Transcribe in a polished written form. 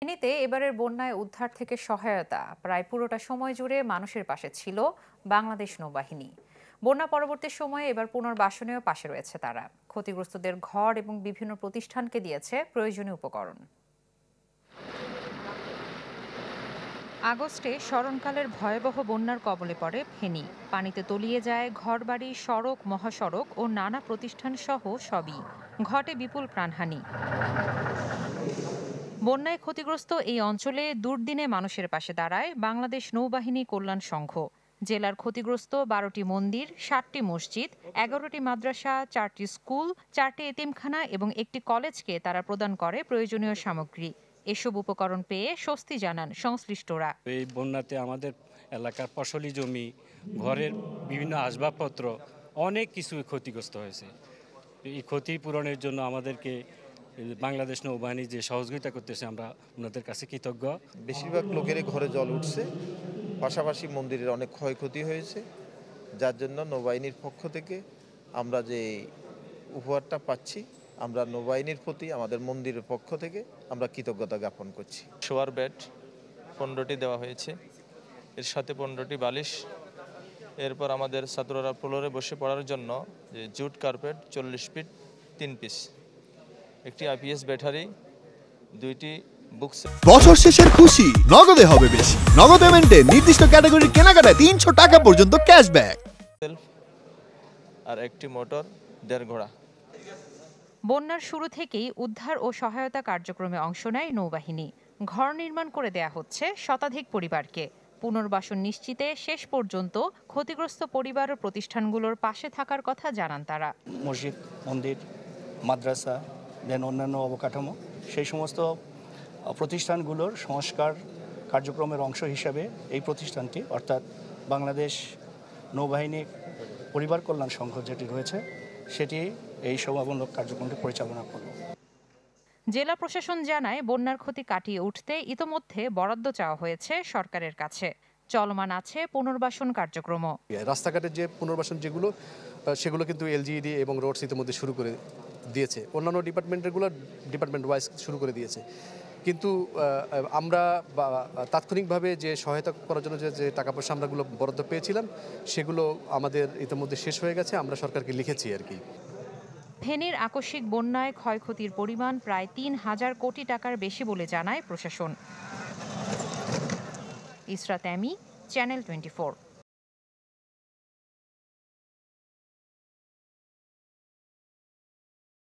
ফেনীতে এবারের বন্যায় উদ্ধার থেকে সহায়তা প্রায় পুরোটা সময় জুড়ে মানুষের পাশে ছিল বাংলাদেশ নৌবাহিনী। বন্যা পরবর্তী সময়ে এবার পুনর্বাসনেও পাশে রয়েছে তারা। ক্ষতিগ্রস্তদের ঘর এবং বিভিন্ন প্রতিষ্ঠানকে দিয়েছে প্রয়োজনীয় উপকরণ। আগস্টে স্মরণকালের ভয়াবহ বন্যার কবলে পড়ে ফেনী। পানিতে তলিয়ে যায় ঘরবাড়ি, সড়ক, মহাসড়ক ও নানা প্রতিষ্ঠান সহ সবই। ঘটে বিপুল প্রাণহানি। বন্যায় ক্ষতিগ্রস্ত এই অঞ্চলে দুর্দিনে মানুষের পাশে দাঁড়ায় বাংলাদেশ নৌবাহিনী কল্যাণ সংঘ। জেলার ক্ষতিগ্রস্ত 12টি মন্দির, 7টি মসজিদ, 11টি মাদ্রাসা, 4টি স্কুল, 4টি এতিমখানা এবং একটি কলেজকে তারা প্রদান করে প্রয়োজনীয় সামগ্রী। এসব উপকরণ পেয়ে স্বস্তি জানান সংশ্লিষ্টরা। এই বন্যাতে আমাদের এলাকার ফসলি জমি, ঘরের বিভিন্ন আসবাবপত্র অনেক কিছু ক্ষতিগ্রস্ত হয়েছে। এই ক্ষতিপূরণের জন্য আমাদেরকে বাংলাদেশ নৌবাহিনী যে সহযোগিতা করতেছে, আমরা ওনাদের কাছে কৃতজ্ঞ। বেশিরভাগ লোকেরই ঘরে জল উঠছে, পাশাপাশি মন্দিরের অনেক ক্ষয়ক্ষতি হয়েছে, যার জন্য নৌবাহিনীর পক্ষ থেকে আমরা যে উপহারটা পাচ্ছি, আমরা নৌবাহিনীর প্রতি আমাদের মন্দিরের পক্ষ থেকে আমরা কৃতজ্ঞতা জ্ঞাপন করছি। শোয়ার বেড 15টি দেওয়া হয়েছে, এর সাথে 15টি বালিশ। এরপর আমাদের ছাত্ররা ফ্লোরে বসে পড়ার জন্য যে জুট কার্পেট 40 ফিট 3 পিস, একটি আইপিএস ব্যাটারি, 2টি বুকস। বছর শেষের খুশি নগদে হবে বেশি। নগদ পেমেন্টে নির্দিষ্ট ক্যাটাগরির কেনাকাটায় 300 টাকা পর্যন্ত ক্যাশব্যাক। আর একটি মোটর 1.5 ঘোড়া। বন্যার শুরু থেকেই উদ্ধার ও সহায়তা কার্যক্রমে অংশ নেয় নৌবাহিনী। ঘর নির্মাণ করে দেয়া হচ্ছে শতাধিক পরিবারকে। পুনর্বাসন নিশ্চিতে শেষ পর্যন্ত ক্ষতিগ্রস্ত পরিবার ও প্রতিষ্ঠানগুলোর পাশে থাকার কথা জানান তারা। মসজিদ, মন্দির, মাদ্রাসা, দেন অন্যান্য অবকাঠামো, সেই সমস্ত প্রতিষ্ঠানগুলোর সংস্কার কার্যক্রমের অংশ হিসাবে এই প্রতিষ্ঠানটি, অর্থাৎ বাংলাদেশ নৌবাহিনী পরিবার কল্যাণ সংঘ যেটি রয়েছে, সেটি এই সেবামূলক কার্যক্রমটি পরিচালনা করবে। জেলা প্রশাসন জানায়, বন্যার ক্ষতি কাটিয়ে উঠতে ইতোমধ্যে বরাদ্দ চাওয়া হয়েছে সরকারের কাছে। চলমান আছে পুনর্বাসন কার্যক্রম। রাস্তাঘাটের যে পুনর্বাসন যেগুলো, সেগুলো কিন্তু এলজিইডি এবং রোডস ইতিমধ্যে শুরু করে দিয়েছে। অন্যান্য ডিপার্টমেন্ট ওয়াইজ শুরু করে দিয়েছে। কিন্তু আমরা তাৎক্ষণিকভাবে যে সহায়তা করার জন্য যে টাকা পয়সা আমরাগুলো বরাদ্দ পেয়েছিলাম, সেগুলো আমাদের ইতিমধ্যে শেষ হয়ে গেছে। আমরা সরকারকে লিখেছি আর কি। ফেনীর আকস্মিক বন্যায় ক্ষয়ক্ষতির পরিমাণ প্রায় 3,000 কোটি টাকার বেশি বলে জানায় প্রশাসন। ইসরাত এমি, চ্যানেল 24।